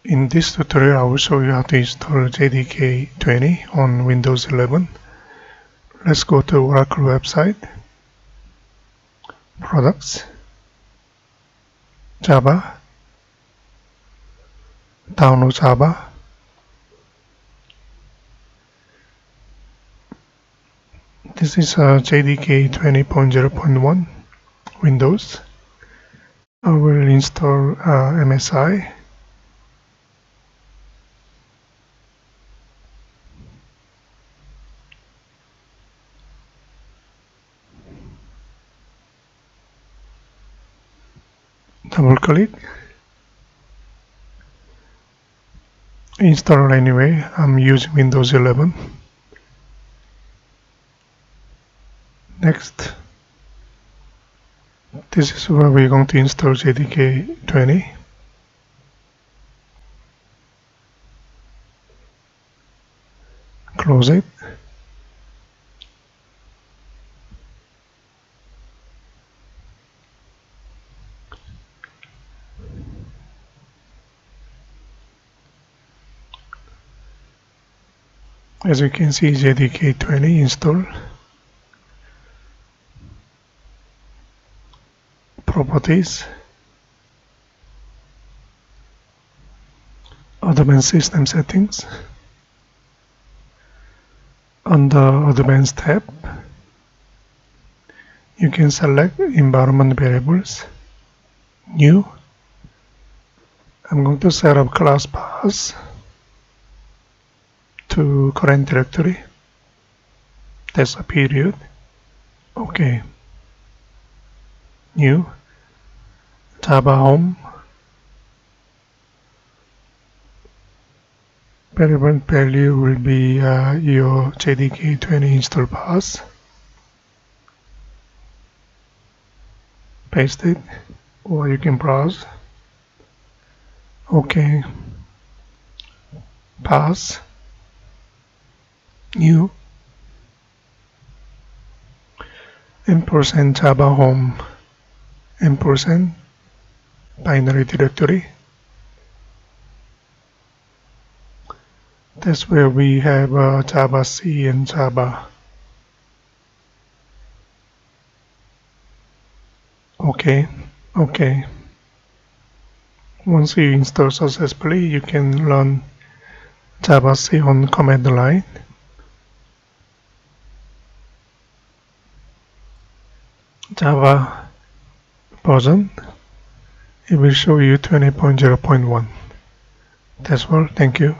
In this tutorial, I will show you how to install JDK 20 on Windows 11. Let's go to Oracle website, Products, Java, Download Java. This is JDK 20.0.1 Windows. I will install MSI. Double click. Install anyway. I'm using Windows 11. Next. This is where we're going to install JDK 20. Close it. As you can see, JDK 20 installed. Properties, Advanced System Settings. Under Advanced tab, you can select Environment Variables, New. I'm going to set up CLASSPATH to current directory. That's a period. OK. New. Java Home. Variable value will be your JDK 20 install path. Paste it, or you can browse. OK. Path. New. & Java Home. & binary directory. That's where we have Java C and Java. OK. Once you install successfully, you can run Java C on command line. Java version, it will show you 20.0.1. That's all. Thank you.